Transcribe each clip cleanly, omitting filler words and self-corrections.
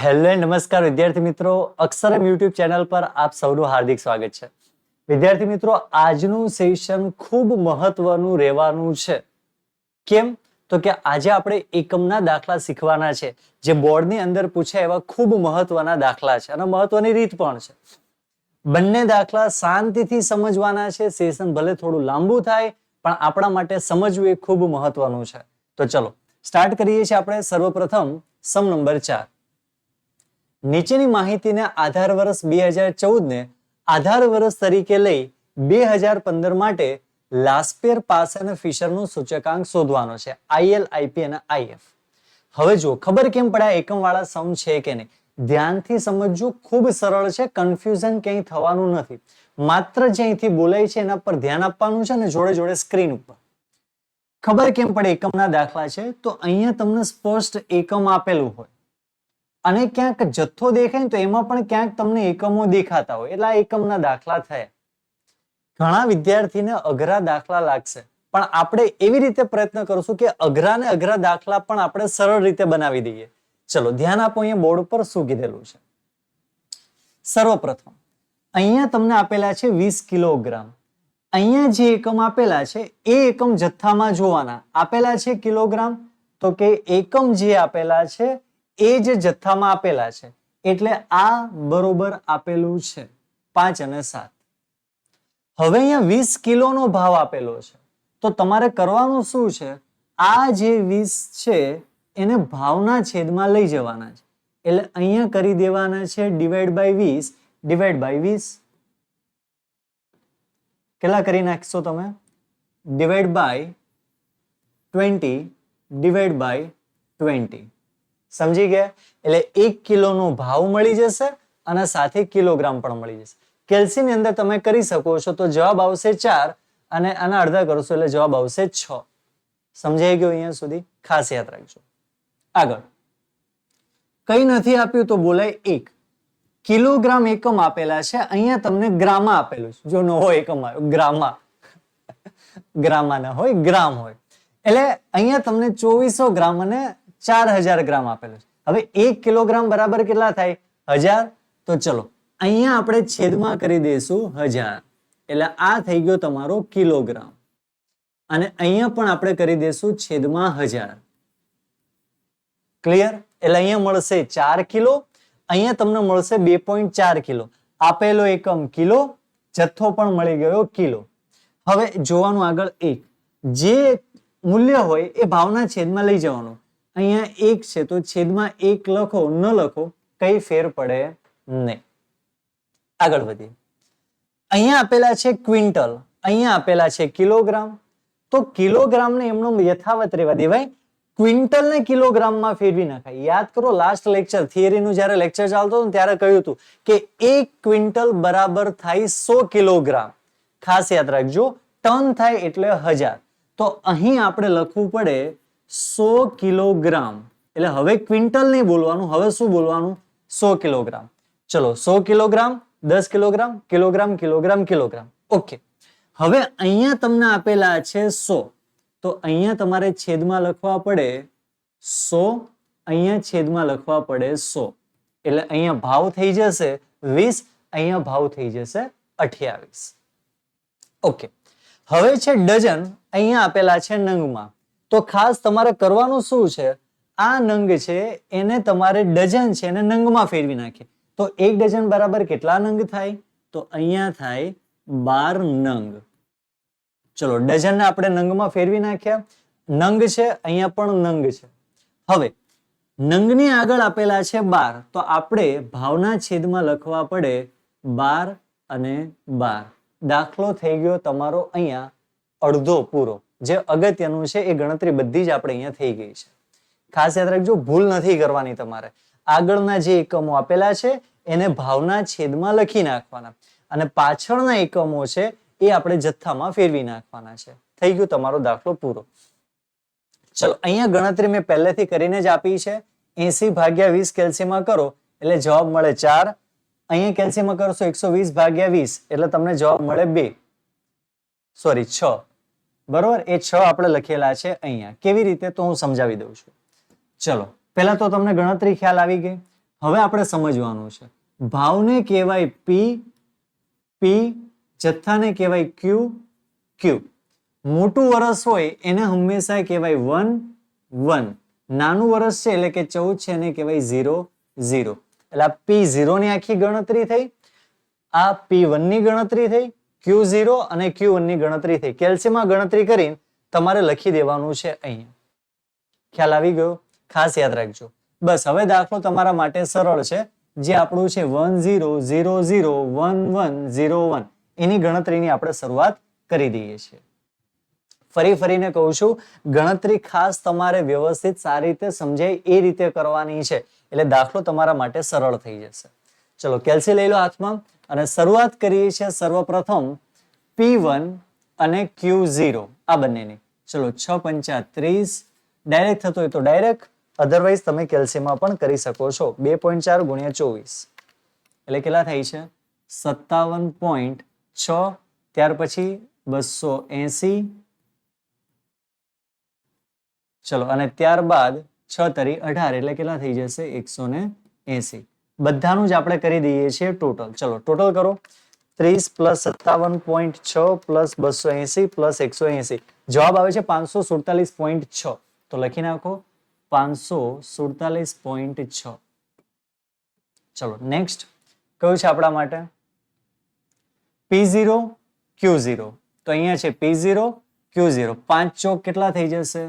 Hello નમસ્કાર વિદ્યાર્થી મિત્રો, અક્ષરમ યુટ્યુબ ચેનલ પર આપ સૌનું હાર્દિક સ્વાગત છે. વિદ્યાર્થી મિત્રો, આજનું સેશન ખૂબ મહત્વનું રહેવાનું છે. કેમ? તો કે આજે આપણે એકમના દાખલા શીખવાના છે, જે બોર્ડની અંદર પૂછાય એવા ખૂબ મહત્વના દાખલા છે અને મહત્વની રીત પણ છે. બંને દાખલા શાંતિથી સમજવાના છે. સેશન ભલે થોડું લાંબુ થાય, પણ આપણા માટે સમજવું એ ખૂબ મહત્વનું છે. તો ચલો સ્ટાર્ટ કરીએ છીએ. આપણે સર્વપ્રથમ સમ નંબર 4. નીચેની માહિતીને આધાર વર્ષ 2014 ને આધાર વર્ષ તરીકે લઈ 2015 માટે લાસ્પેર, પાસ અને ફિશરનું સૂચકાંક શોધવાનો છે. IL, IP અને IF. હવે જો ખબર કેમ પડે એકમ વાળા સમ છે કે નહીં, ધ્યાનથી સમજજો. ખૂબ સરળ છે, કન્ફ્યુઝન ક્યાંય થવાનું નથી. માત્ર જે અહીંથી બોલાય છે એના પર ધ્યાન આપવાનું છે ને જોડે જોડે સ્ક્રીન ઉપર. ખબર કેમ પડે એકમના દાખલા છે, તો અહીંયા તમને સ્પષ્ટ એકમ આપેલું હોય અને ક્યાંક જથ્થો દેખાય ને તો એમાં પણ ક્યાંક તમને એકમો દેખાતા હોય, એટલે આ એકમના દાખલા થયા. ઘણા વિદ્યાર્થીને અઘરા દાખલા લાગશે, પણ આપણે એવી રીતે પ્રયત્ન કરશું કે અઘરા ને અઘરા દાખલા પણ આપણે સરળ રીતે બનાવી દઈએ. ચલો ધ્યાન આપો, અહીંયા બોર્ડ પર શું કીધેલું છે. સર્વપ્રથમ અહીંયા તમને આપેલા છે 20 કિલોગ્રામ. અહીંયા જે એકમ આપેલા છે એ એકમ જથ્થામાં જોવાના. આપેલા છે કિલોગ્રામ, તો કે એકમ જે આપેલા છે એ જે જથ્થામાં આપેલા છે, એટલે આ બરોબર આપેલું છે 5 અને 7. હવે અહીંયા 20 કિલોનો ભાવ આપેલો છે, તો તમારે કરવાનું શું છે, આ જે 20 છે એને ભાવના છેદમાં લઈ જવાના છે. એટલે અહીંયા કરી દેવાના છે ડિવાઈડ બાય 20 ડિવાઈડ બાય 20. કેટલા કરી નાખશો તમે? Divide by 20 divide by 20. સમજી ગયા? એટલે 1 કિલોનો ભાવ મળી જશે અને સાથે કિલોગ્રામ પણ મળી જશે. કેલ્સીની અંદર તમે કરી શકો છો, તો જવાબ આવશે 4 અને આના અડધા કરશો એટલે જવાબ આવશે 6. સમજાઈ ગયો અહીંયા સુધી? ખાસ યાદ રાખજો. આગળ કઈ નથી આપ્યું તો બોલાય 1. કિલોગ્રામ એકમ આપેલા છે, અહીંયા તમને ગ્રામમાં આપેલું છે. જો ન હોય એકમ આવ્યો ગ્રામમાં, ગ્રામમાં ના હોય ગ્રામ હોય, એટલે અહીંયા તમને 2400 ગ્રામ અને 4000 ગ્રામ આપેલું છે. હવે 1 કિલોગ્રામ બરાબર કેટલા થાય? 1000. તો ચલો અહીંયા આપણે છેદમાં કરી દઈશું 1000, એટલે આ થઈ ગયો તમારો કિલોગ્રામ. અને અહીંયા પણ આપણે કરી દઈશું છેદમાં 1000. ક્લિયર? એટલે અહીંયા મળશે 4 કિલો, અહીંયા તમને મળશે 2.4 કિલો. આપેલો એકમ કિલો, જથ્થો પણ મળી ગયો કિલો. હવે જોવાનું આગળ 1. જે મૂલ્ય હોય એ ભાવના છેદમાં લઈ જવાનું. અહીંયા 1 છે તો છેદમાં 1 લખો, ન લખો કઈ ફેર પડે નહીં. આગળ વધીએ. અહીંયા આપેલા છે ક્વિન્ટલ, અહીંયા આપેલા છે કિલોગ્રામ. તો કિલોગ્રામને એમનો યથાવત રહેવા દેવાય, ક્વિન્ટલ ને કિલોગ્રામમાં ફેરવી નાખાય. યાદ કરો લાસ્ટ લેક્ચર થિયરીનું જ્યારે લેક્ચર ચાલતો હતો ત્યારે કહ્યું હતું કે 1 ક્વિન્ટલ બરાબર થાય 100 કિલોગ્રામ. ખાસ યાદ રાખજો, ટન થાય એટલે 1000. તો અહીં આપણે લખવું પડે 100 કિલોગ્રામ. એટલે હવે ક્વિન્ટલ નહીં બોલવાનું, હવે શું બોલવાનું? 100 કિલોગ્રામ. ચલો 100 kilogram, 10 kilogram, kilogram, kilogram, kilogram. Okay. હવે અહીંયા તમને આપેલા છે 100, તો અહીંયા તમારે છેદમાં લખવા પડે 100, અહીંયા છેદમાં લખવા પડે 100. એટલે અહીંયા ભાવ થઈ જશે 20, અહીંયા ભાવ થઈ જશે 28. ઓકે. હવે છે ડઝન, અહીંયા આપેલા છે નંગમાં. તો ખાસ તમારે કરવાનું શું છે, આ નંગ છે એને તમારે ડઝન છે એને નંગમાં ફેરવી નાખીએ. તો 1 ડઝન બરાબર કેટલા નંગ થાય? તો અહીંયા થાય 12 નંગ. ચલો ડઝનને આપણે નંગમાં ફેરવી નાખ્યા. નંગ છે, અહીંયા પણ નંગ છે. હવે નંગની આગળ આપેલા છે 12, તો આપણે ભાવના છેદમાં લખવા પડે 12 અને 12. દાખલો થઈ ગયો તમારો અહીંયા અડધો પૂરો. જે અગત્યનું છે એ ગણતરી બધી જ આપણે અહીંયા થઈ ગઈ છે. ખાસ યાદ રાખજો, ભૂલ નથી કરવાની તમારે. આગળના જે એકમો આપેલા છે એને ભાવના છેદમાં લખી નાખવાના અને પાછળના એકમો છે એ આપણે જથ્થામાં ફેરવી નાખવાના છે. થઈ ગયો તમારો દાખલો પૂરો. ચલો અહીંયા ગણતરી મેં પહેલેથી કરીને જ આપી છે. 80 ભાગ્યા 20 કેલ્સીમાં કરો એટલે જવાબ મળે 4. અહીંયા કેલ્સીમાં કરશો 120 ભાગ્યા 20 એટલે તમને જવાબ મળે 2, સોરી 6. બરોબર? એ 6 આપણે લખેલા છે અહીંયા. કેવી રીતે તો હું સમજાવી દઉં છું. ચલો પહેલા તો તમને ગણતરી ખ્યાલ આવી ગઈ. હવે આપણે સમજવાનું છે, ભાવને કહેવાય પી, પી જથ્થાને કહેવાય ક્યુ, ક્યુ. મોટું વર્ષ હોય એને હંમેશા કહેવાય 1, 1. નાનું વર્ષ છે એટલે કે 14 છે એને કહેવાય 0, 0. એટલે આ P0 ની આખી ગણતરી થઈ, આ P1 ની ગણતરી થઈ, Q0 અને Q1 ની ગણતરી થઈ. કેલ્શિયમમાં ગણતરી કરીને તમારે લખી દેવાનું છે અહીંયા. ખ્યાલ આવી ગયો? ખાસ યાદ રાખજો. બસ હવે દાખલો તમારા માટે સરળ છે, જે આપણું છે 1 0 0 0 1 1 0 1 એની ગણતરીની આપણે શરૂઆત કરી દઈએ છીએ. ફરીને કહું છું, ગણતરી ખાસ તમારે વ્યવસ્થિત સારી રીતે સમજાય એ રીતે કરવાની છે, એટલે દાખલો તમારા માટે સરળ થઈ જશે. ચલો કેલ્સી લઈ લો હાથમાં અને શરૂઆત કરીએ છીએ સર્વપ્રથમ P1 અને Q0 આ બંનેની. ચલો 6 પંચા 30, ડાયરેક્ટ થતો હોય તો ડાયરેક્ટ, અધરવાઇઝ તમે કેલ્સીમાં પણ કરી શકો છો. 2.4 ગુણ્યા 24 એટલે કેટલા થાય છે? 57.6. ત્યાર પછી 280. ચલો અને ત્યારબાદ 6 તરી 18 એટલે કેટલા થઈ જશે? 180. બધાનું જ આપણે કરી દઈએ છીએ ટોટલ. ચલો ટોટલ કરો. 30 પ્લસ 57.6 પ્લસ 280 પ્લસ 180 જવાબ આવે છે 547.6. તો લખી નાખો 547.6. ચલો નેક્સ્ટ કયું છે આપણા માટે? P0 Q0. તો અહીંયા છે P0 Q0. 5 ચોક કેટલા થઈ જશે?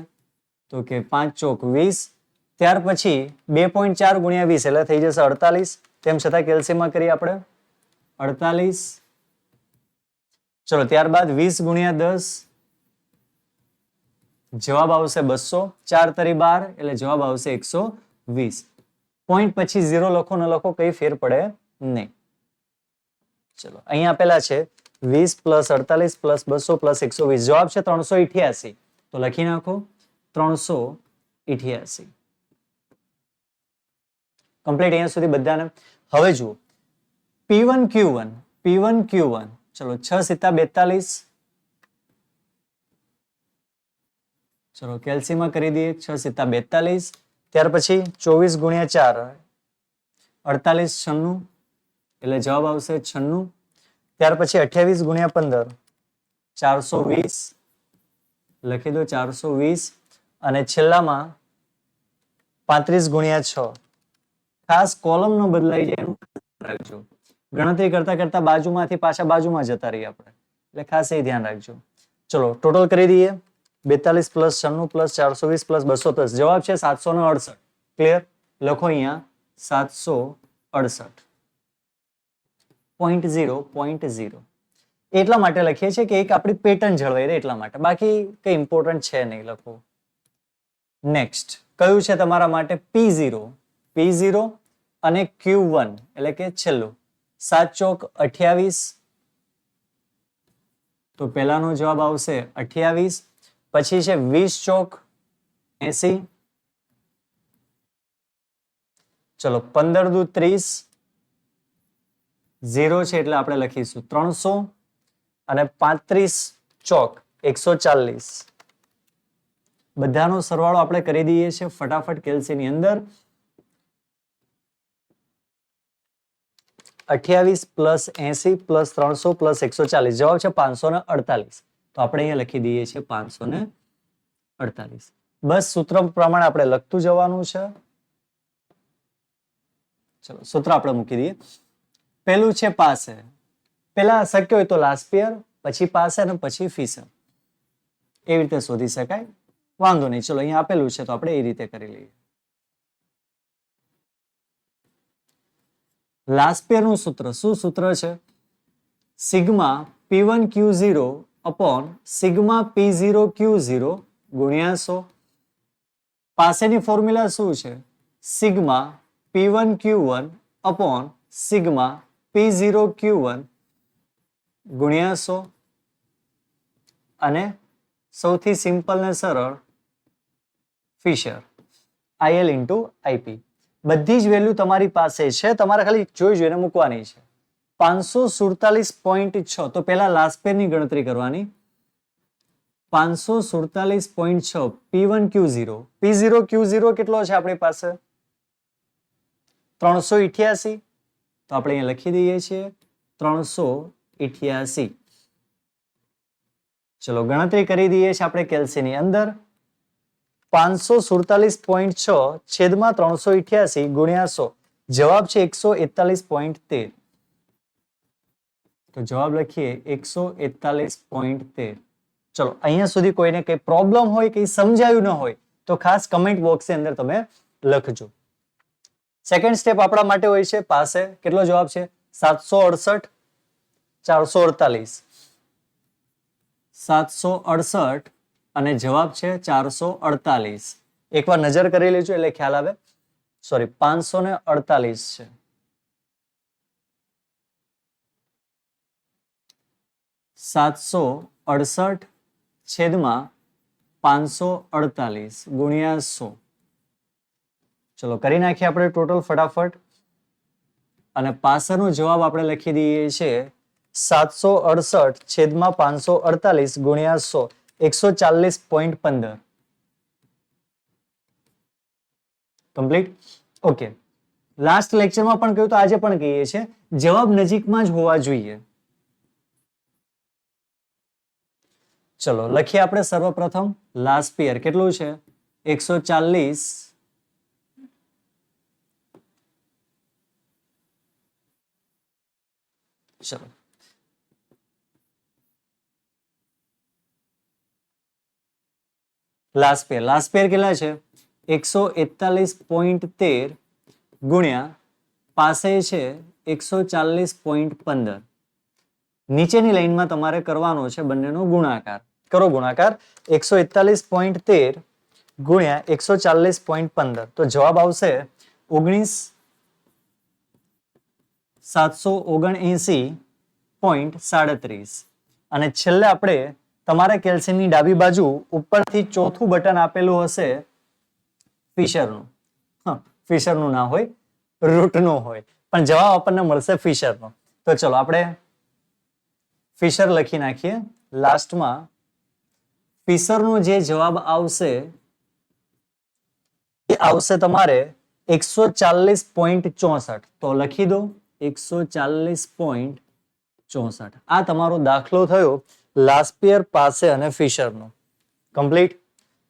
તો કે 5 ચોક 20. ત્યાર પછી 2.4 ગુણ્યા 20 એટલે થઈ જશે 48. તેમ છતાં કેલ્સીયમમાં કરીએ આપણે 48. ચલો ત્યારબાદ 20 ગુણ્યા 10 જવાબ આવશે 200. 4 તરી 12 એટલે જવાબ આવશે 120. પોઈન્ટ પછી 0 લખો ન લખો કઈ ફેર પડે નહીં. ચલો અહીંયા આપેલા છે 20 પ્લસ 48 પ્લસ 200 પ્લસ 120 જવાબ છે 388. તો લખી નાખો 388. કમ્પ્લીટ અહીંયા સુધી બધાને. હવે જુઓ P1 Q1, P1 Q1. ચલો 6 સિત્તા 42. ચલો કેલ્સીમાં કરી દઈએ 6 સિત્તા 42. ત્યાર પછી 24 ગુણ્યા 4 48 96 એટલે જવાબ આવશે 96. ત્યાર પછી 28 ગુણ્યા 15 420 લખી દો 420. અને છેલ્લામાં 35 ગુણ્યા 6. ખાસ કોલમ ન બદલાઈ જાય એનું રાખજો. ગણતરી કરતા કરતા બાજુમાંથી પાછા બાજુમાં જતા રહીએ આપણે, એટલે ખાસ એ ધ્યાન રાખજો. ચલો ટોટલ કરી દઈએ. 42 પ્લસ 96 પ્લસ 420 પ્લસ 200 પ્લસ જવાબ છે 768. ક્લિયર? લખો અહીંયા 768.0.0. એટલા માટે લખીએ છીએ કે એક આપણી પેટર્ન જળવાઈ રહે એટલા માટે, બાકી કઈ ઇમ્પોર્ટન્ટ છે નહીં. લખો નેક્સ્ટ કયું છે તમારા માટે? P0, P0 અને Q1 એટલે કે છેલ્લું. 7 ચોક 28. તો પહેલાનો જવાબ આવશે 28. પછી છે 20 ચોક 80. ચલો 15 દુ 30. 0 છે એટલે આપણે લખીશું 300. અને 35 ચોક 140. બધાનો સરવાળો આપણે કરી દઈએ છીએ ફટાફટ કેલ્સીની અંદર. 28 પ્લસ 80 પ્લસ 300 પ્લસ 140 જવાબ છે 548. તો આપણે અહીંયા લખી દઈએ છીએ 548. બસ સૂત્ર પ્રમાણે આપણે લખતું જવાનું છે. ચલો સૂત્ર આપણે મૂકી દઈએ. પહેલું છે પાસે. પહેલા શક્ય હોય તો લાસ્પિયર, પછી પાસે અને પછી ફિશર. એવી રીતે શોધી શકાય, વાંધો નહીં. ચલો અહીંયા આપેલું છે તો આપણે એ રીતે કરી લઈએ. લાસ્પિયર નું સૂત્ર શું સૂત્ર છે? Sigma P1 Q0 upon sigma P0 Q0 ગુણ્યા 100. પાસેની ફોર્મ્યુલા શું છે? Sigma P1 Q1 upon sigma P0 Q1 ગુણ્યા 100. અને સૌથી સિમ્પલ ને સરળ ફિશર IL ઇન્ટુ IP. બધી જ વેલ્યુ તમારી પાસે છે, તમારે ખાલી જોઈને મૂકવાની છે. 547.6. તો પહેલા લાસ્પેરની ગણતરી કરવાની. 547.6 P1 Q0. P0 Q0 કેટલો છે આપણી પાસે? 388, તો આપણે અહીંયા લખી દઈએ છીએ 388. ચલો ગણતરી કરી દઈએ છીએ આપણે કેલ્સીની અંદર. 547.6 છેદમાં 388 ગુણ્યા 100. જવાબ છે 141.13. તો જવાબ લખીએ 141.13. ચલો અહીંયા સુધી કોઈને કઈ પ્રોબ્લેમ હોય, કઈ સમજાયું ન હોય તો ખાસ કમેન્ટ બોક્સની અંદર તમે લખજો. સેકન્ડ સ્ટેપ આપણા માટે હોય છે પાસે. કેટલો જવાબ છે? 768, 448. 768 અને જવાબ છે 448. એકવાર નજર કરી લેજો એટલે ખ્યાલ આવે. સોરી, 548 છે. સાતસો 68 છેદમાં 548 ગુણ્યા 100. ચલો કરી નાખીએ આપણે ટોટલ ફટાફટ. અને પાછળનો જવાબ આપણે લખી દઈએ છીએ 768 છેદમાં 548 ગુણ્યા 100, 140.15. કમ્પ્લીટ. ઓકે, લાસ્ટ લેક્ચરમાં પણ કહ્યું તો આજે પણ કહીએ છીએ, જવાબ નજીકમાં જ હોવા જોઈએ. ચલો લખીએ આપણે સર્વપ્રથમ લાસ્પિયર કેટલું છે? 140 ચલો લાસ્પિયર કેટલા છે? 141.13 ગુણ્યા પાસે છે 140.15. નીચેની લાઈનમાં તમારે કરવાનો છે બંનેનો ગુણાકાર. કરો ગુણાકાર. 141.13 ગુણ્યા 140.15. તો જવાબ આવશે 779.37. અને છેલ્લે આપણે તમારા કેલ્સીની ડાબી બાજુ ઉપરથી ચોથું બટન આપેલું હશે ફિશરનું. ફિશરનું ના હોય, રૂટનું હોય, પણ જવાબ આપણને મળશે ફિશરનો. તો ચલો આપણે ફિશર લખી નાખીએ. લાસ્ટમાં ફિશરનો જે જવાબ આવશે એ આવશે તમારે 140.64. તો લખી દો 140.64. આ તમારો દાખલો થયો લાસ્પિયર પાસે અને ફિશરનો. કમ્પ્લીટ.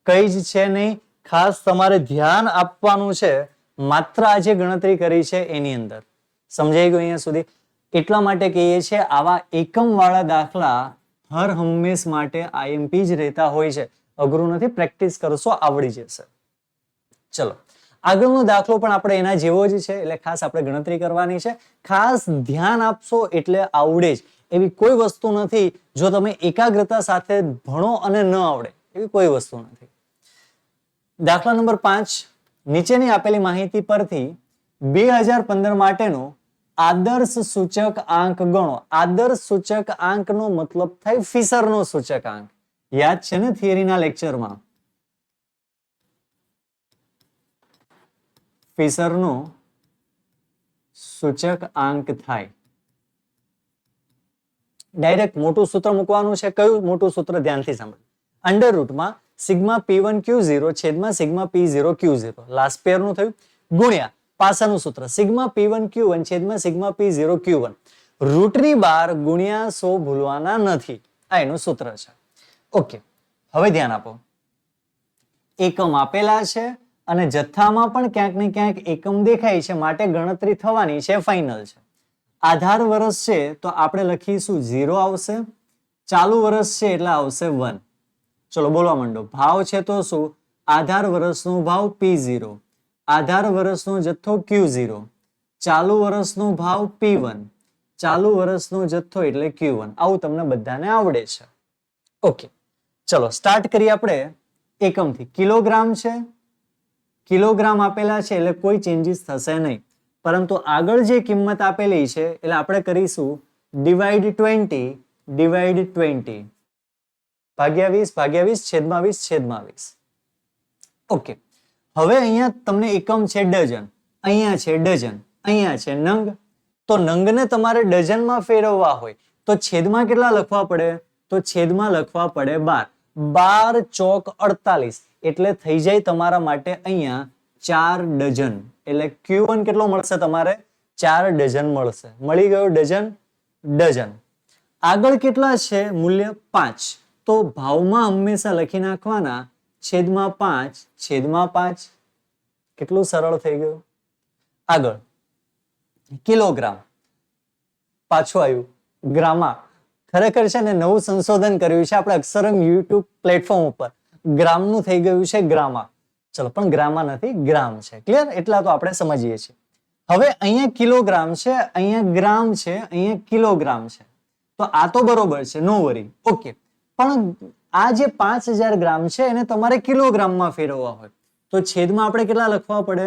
કઈ જ છે નહીં, ખાસ તમારે ધ્યાન આપવાનું છે માત્ર આ જે ગણતરી કરી છે એની અંદર. સમજાઈ ગયું અહીંયા સુધી? એટલા માટે કહીએ છીએ આવા એકમ વાળા દાખલા હર હંમેશ માટે આઈએમપી જ રહેતા હોય છે. અઘરું નથી, પ્રેક્ટિસ કરશો આવડી જશે. ચલો આગળનો દાખલો પણ આપણે એના જેવો જ છે, એટલે ખાસ આપણે ગણતરી કરવાની છે. ખાસ ધ્યાન આપશો એટલે આવડે જ. એવી કોઈ વસ્તુ નથી જો તમે એકાગ્રતા સાથે ભણો અને ન આવડે, એવી કોઈ વસ્તુ નથી. દાખલા નંબર 5. નીચેની આપેલી માહિતી પરથી 2015 માટેનો આદર્શ સૂચક આંક ગણો. આદર્શ સૂચક આંકનો મતલબ થાય ફિશરનો સૂચક આંક. યાદ છે ને થિયરીના લેક્ચરમાં? ફિશરનો સૂચક આંક થાય. ડાયરેક્ટ મોટું સૂત્ર મૂકવાનું છે. કયું મોટું સૂત્ર? ધ્યાનથી સાંભળો. અંડર રૂટમાં સિગ્મા P1Q0 છેદમાં સિગ્મા P0Q0 લાસ્પિયર નું થયું ગુણ્યા પાસાનું સૂત્ર સિગ્મા P1Q1 છેદમાં સિગ્મા P0Q1 રૂટની બાર ગુણ્યા 100 ભૂલવાના નથી. આ એનું સૂત્ર છે. ઓકે, હવે ધ્યાન આપો. એકમ આપેલા છે અને જથ્થામાં પણ ક્યાંક ને ક્યાંક એકમ દેખાય છે, માટે ગણતરી થવાની છે ફાઇનલ છે. આધાર વર્ષ છે તો આપણે લખીશું 0 આવશે. ચાલુ વર્ષ છે એટલે આવશે 1. ચલો બોલવા માંડો. ભાવ છે તો શું? આધાર વર્ષનો ભાવ P0, આધાર વર્ષનો જથ્થો Q0, ચાલુ વર્ષનો ભાવ P1, ચાલુ વર્ષનો જથ્થો એટલે Q1. આવું તમને બધાને આવડે છે. ઓકે, ચલો સ્ટાર્ટ કરીએ આપણે એકમથી. કિલોગ્રામ છે, કિલોગ્રામ આપેલા છે એટલે કોઈ ચેન્જીસ થશે નહીં, પરંતુ આગળ જે કિંમત આપેલી છે એટલે આપણે કરીશું ડિવાઇડ 20 ડિવાઇડ 20 ભાગ્યા 20 છેદમાં 20. ઓકે, હવે અહીંયા તમને એકમ છે ડઝન, અહીંયા છે ડઝન, અહીંયા છે નંગ. તો નંગને તમારે ડઝનમાં ફેરવવા હોય તો છેદમાં કેટલા લખવા પડે? તો છેદમાં લખવા પડે 12. 12 ચોક 48 એટલે થઈ જાય તમારા માટે અહીંયા 4 ડઝન. એટલે Q1 કેટલો મળશે તમારે 4 ડઝન મળશે. મળી ગયો ડઝન. આગળ કેટલા છે મૂલ્ય 5. તો ભાવમાં હંમેશા લખી નાખવાના છેદમાં 5. કેટલું સરળ થઈ ગયું. આગળ કિલોગ્રામ, પાછું આવ્યું ગ્રામા. ખરેખર છે ને નવું સંશોધન કર્યું છે આપણે અક્ષરમ યુટ્યુબ પ્લેટફોર્મ ઉપર. ગ્રામનું થઈ ગયું છે ગ્રામા. ચલો, પણ ગ્રામા નથી, ગ્રામ છે. ક્લિયર? એટલા તો આપણે સમજીએ છીએ. હવે અહીંયા કિલોગ્રામ છે, અહીંયા ગ્રામ છે, અહીંયા કિલોગ્રામ છે. તો આ તો બરોબર છે, નો વરી. ઓકે, પણ આ જે 5000 ગ્રામ છે એને તમારે કિલોગ્રામમાં ફેરવવા હોય તો છેદમાં આપણે કેટલા લખવા પડે?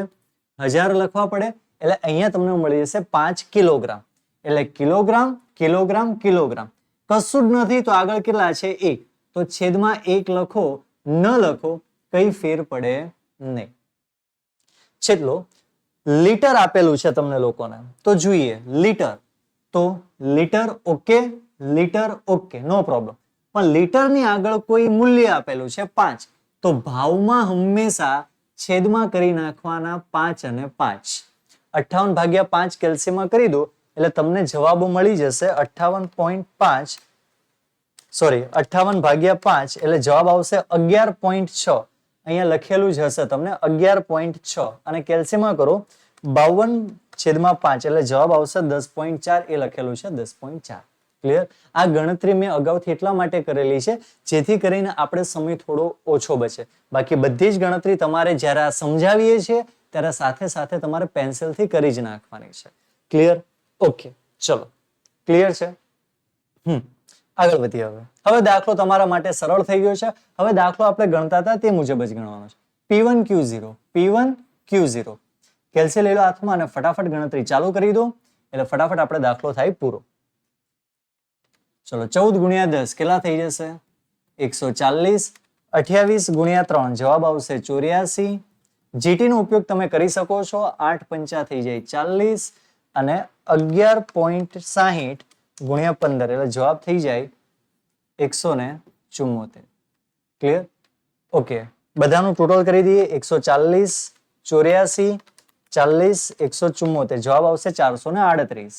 1000 લખવા પડે. એટલે અહીંયા તમને મળી જશે 5 કિલોગ્રામ. એટલે કિલોગ્રામ, કિલોગ્રામ, કિલોગ્રામ. કશું જ નથી તો આગળ કેટલા છે? 1. તો છેદમાં 1 લખો, ન લખો, કઈ ફેર પડે નહીં. છેલ્લો લીટર આપેલું છે તમને લોકોને, તો જોઈએ લીટર. તો લીટર ઓકે, લીટર ઓકે, નો પ્રોબ્લેમ. પણ લીટરની આગળ કોઈ મૂલ્ય આપેલું છે 5. તો ભાવમાં હંમેશા છેદમાં કરી નાખવાના 5 અને 5. 58 ભાગ્યા 5 કેલ્સીમાં કરી દો એટલે તમને જવાબ મળી જશે 58.5. સોરી, 58 ભાગ્યા 5 એટલે જવાબ આવશે 11.6. અહીંયા લખેલું જ હશે તમને 11.6 અને કેલ્સીમાં કરો 52/5 એટલે જવાબ આવશે 10.4. એ લખેલું છે 10.4. ક્લિયર? આ ગણતરી મેં અગાઉથી એટલા માટે કરેલી છે જેથી કરીને આપણે સમય થોડો ઓછો બચે. બાકી બધી જ ગણતરી તમારે જ્યારે આ સમજાવીએ છીએ ત્યારે સાથે સાથે તમારે પેન્સિલથી કરી જ નાખવાની છે. ક્લિયર? ઓકે, ચલો, ક્લિયર છે? આગળ વધીએ. હવે દાખલો તમારા માટે સરળ થઈ ગયો છે. હવે દાખલો આપણે ગણતા હતા તે મુજબ જ ગણવાનો છે. P1Q0. કેલ્સી લઈ લો હાથમાં અને ફટાફટ ગણતરી ચાલુ કરી દો એટલે ફટાફટ આપણે દાખલો થાય પૂરો. ચલો, 14 ગુણ્યા 10 કેટલા થઈ જશે? 140. 28 ગુણ્યા 3 જવાબ આવશે 84. GT નો ઉપયોગ તમે કરી શકો છો. 8 પંચા થઈ જાય 40 અને 11.60 ગુણ્યા 15 એટલે જવાબ થઈ જાય 174. ક્લિયર? ઓકે, બધાનું ટોટલ કરી દઈએ. 140, 84, 40, 174 જવાબ આવશે 438.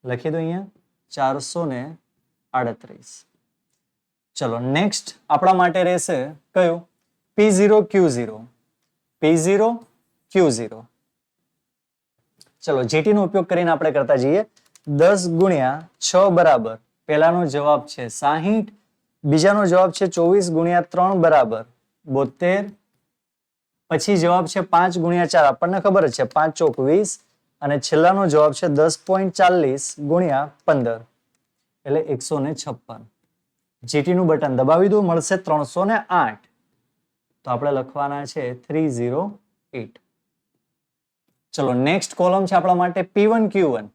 લખી દો અહીંયા 438. ચલો, નેક્સ્ટ આપણા માટે રહેશે કયું? P0Q0. ચલો, GT નો ઉપયોગ કરીને આપણે કરતા જઈએ. 10 ગુણ્યા 6 બરાબર પહેલાનો જવાબ છે 60. બીજાનો જવાબ છે 24 ગુણ્યા 3 બરાબર 72. પછી જવાબ છે 5 ગુણ્યા 4 આપણને ખબર જ છે 5 ચોક 20 અને છેલ્લાનો જવાબ છે 10.40 ગુણ્યા 15 એટલે 156. GT નું બટન દબાવી દો, મળશે 308. તો આપણે લખવાના છે 308. ચલો, નેક્સ્ટ કોલમ છે આપણા માટે P1Q1.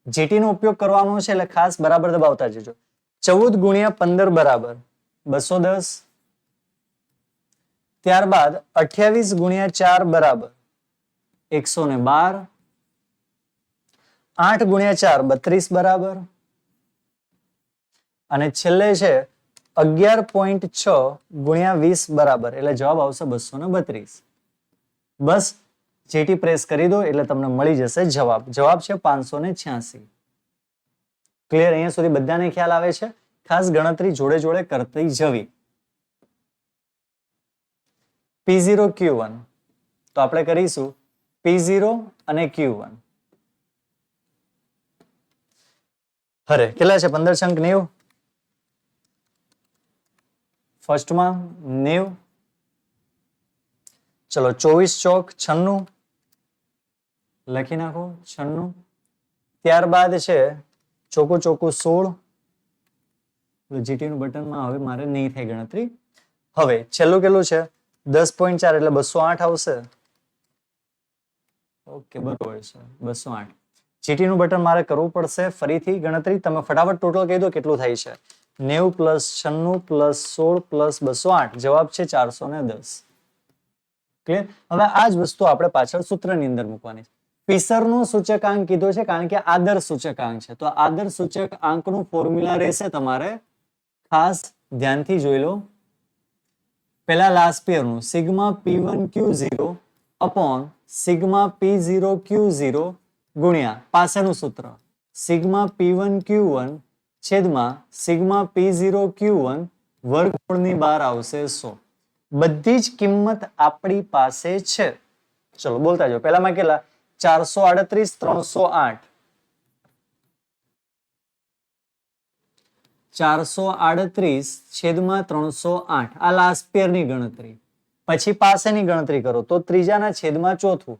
GT નો ઉપયોગ કરવાનો છે એટલે ખાસ બરાબર દબાવતા જજો. 14 ગુણ્યા 15 બરાબર 210. ત્યારબાદ 28 ગુણ્યા 4 બરાબર 112. 8 ગુણ્યા 4 32 બરાબર અને છેલ્લે છે 11.6 ગુણ્યા 20 બરાબર એટલે જવાબ આવશે 232. બસ GT પ્રેસ કરી દો એટલે તમને મળી જશે જવાબ. જવાબ છે 586. ક્લિયર? અહીંયા સુધી બધાને ખ્યાલ આવે છે? ખાસ ગણતરી જોડે જોડે કરતી જવી. P0Q1 તો આપણે કરીશું P0 અને Q1. અરે કેટલા છે? 15 છંક 90. ફર્સ્ટમાં 90. ચલો, 24 ચોક 96 લખી નાખો 96. ત્યારબાદ છે ચોકો ચોકો 16. GT નું બટનમાં હવે મારે નહીં થાય ગણતરી. હવે છેલ્લું કેટલું છે? 10.4 એટલે 208 આવશે. ઓકે, બરોબર છે 208. GT નું બટન મારે કરવું પડશે ફરીથી ગણતરી. તમે ફટાફટ ટોટલ કહી દો કેટલું થાય છે. 90 પ્લસ 96 પ્લસ 16 પ્લસ 208 જવાબ છે 410. ક્લિયર? હવે આ જ વસ્તુ આપણે પાછળ સૂત્રની અંદર મૂકવાની છે. ફિશરનો સૂચકાંક કીધો છે કારણ કે આદર્શ સૂચકાંક છે. તો આદર્શ સૂચકાંકનું ફોર્મ્યુલા રહેશે તમારે ખાસ ધ્યાનથી જોઈ લો. પહેલા લાસ્ટ પેયરનું sigma P1Q0 upon sigma P0 Q0 ગુણ્યા પાસેનું સૂત્ર સિગ્મા P1 Q1 છેદમાં સિગ્મા P0 Q1 વર્ગમૂળની બહાર આવશે 100. બધી જ કિંમત આપણી પાસે છે. ચલો બોલતા જાઓ. પહેલામાં કેટલા? 438 308 438 છેદમાં 308 આ લાસ્ટ પેરની ગણતરી. પછી પાસેની ગણતરી કરો તો ત્રીજાના છેદમાં ચોથું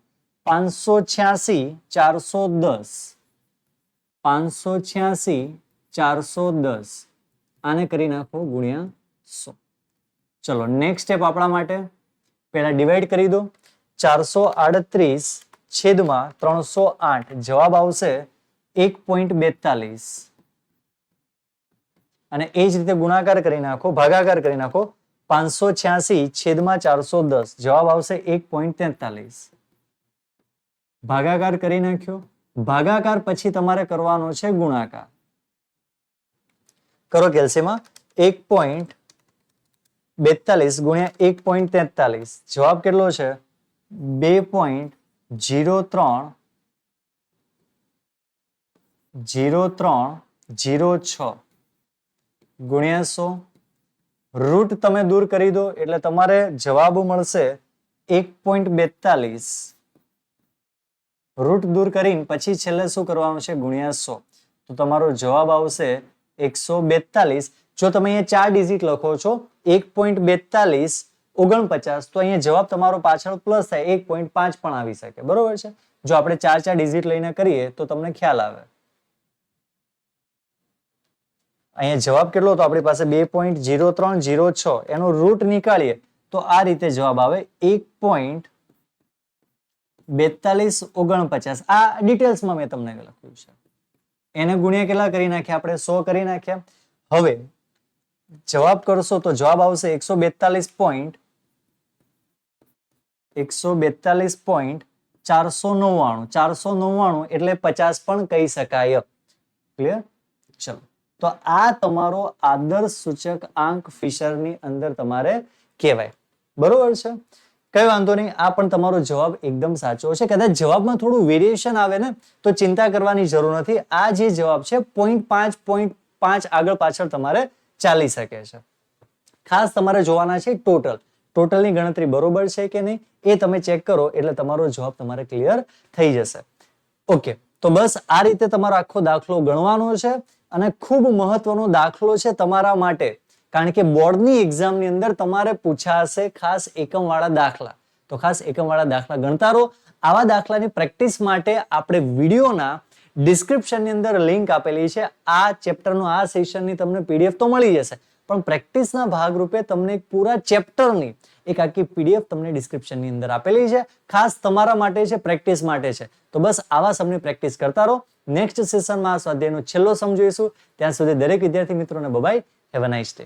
586 410 586 410 આને કરી નાખો ગુણ્યા 100. ચલો નેક્સ્ટ સ્ટેપ આપણા માટે પહેલા ડિવાઈડ કરી દો. 438 છેદમાં 308 જવાબ આવશે 1.42 અને એ જ રીતે ગુણાકાર કરી નાખો, ભાગાકાર કરી નાખો. 586 છેદમાં 410 જવાબ આવશે 1.43. ભાગાકાર કરી નાખ્યો. ભાગાકાર પછી તમારે કરવાનો છે ગુણાકાર. કરો કેલ્સીમાં 1.42 ગુણ્યા 1.43 જવાબ કેટલો છે? 2.0306 ગુણ્યા 100. રૂટ તમે દૂર કરી દો એટલે તમારે જવાબ મળશે 1.42. રૂટ દૂર કરીને પછી છેલ્લે શું કરવાનું છે? ગુણ્યા 100. તો તમારો જવાબ આવશે 142. જો તમે અહીંયા 4 ડિજિટ લખો છો 1.42 49 તો અહીંયા જવાબ તમારો પાછળ પ્લસ થાય 1.5 પણ આવી શકે. બરોબર છે? જો આપણે 4 ડિજિટ લઈને કરીએ તો તમને ખ્યાલ આવે. અહીંયા જવાબ કેટલો હતો આપણી પાસે? 2.0306. એનો રૂટ નીકાળીએ તો આ રીતે જવાબ આવે 1.4249. આ ડિટેલ્સમાં મેં તમને લખ્યું છે. એને ગુણ્યા કેટલા કરી નાખ્યા આપણે? 100 કરી નાખ્યા. હવે જવાબ કરશો તો જવાબ આવશે 142.499 499 એટલે 50 પણ કહી શકાય. ક્લિયર? ચલો તો આ તમારો આદર્શ સૂચક આંક ફિશરની અંદર તમારે કહેવાય. બરોબર છે? કઈ વાંધો નહીં. આ પણ તમારો જવાબ એકદમ સાચો છે. કદાચ જવાબમાં થોડું વેરિએશન આવે ને તો ચિંતા કરવાની જરૂર નથી. આ જે જવાબ છે 0.5 આગળ પાછળ તમારે ચાલી શકે છે. ખાસ તમારે જોવાના છે ટોટલની ગણતરી બરોબર છે કે નહીં એ તમે ચેક કરો એટલે તમારો જવાબ તમારે ક્લિયર થઈ જશે. ઓકે, તો બસ આ રીતે તમારો આખો દાખલો ગણવાનો છે અને ખૂબ મહત્વનો દાખલો છે તમારા માટે. કારણ કે બોર્ડની એક્ઝામની અંદર તમારે પૂછાશે ખાસ એકમવાળા દાખલા. તો ખાસ એકમવાળા દાખલા ગણતા રહો. આવા દાખલાની પ્રેક્ટિસ માટે આપણે વિડીયોના ડિસ્ક્રિપ્શનની અંદર લિંક આપેલી છે. આ ચેપ્ટરનું આ સેશનની તમને પીડીએફ તો મળી જશે, પણ પ્રેક્ટિસના ભાગરૂપે તમને પૂરા ચેપ્ટરની એક આખી પીડીએફ તમને ડિસ્ક્રિપ્શનની અંદર આપેલી છે. ખાસ તમારા માટે છે, પ્રેક્ટિસ માટે છે. તો બસ આવા સમની પ્રેક્ટિસ કરતા રહો. નેક્સ્ટ સેશનમાં આ સ્વાધ્યાયનો છેલ્લો સમ જોઈશું. ત્યાં સુધી દરેક વિદ્યાર્થી મિત્રોને bye. Have a nice day.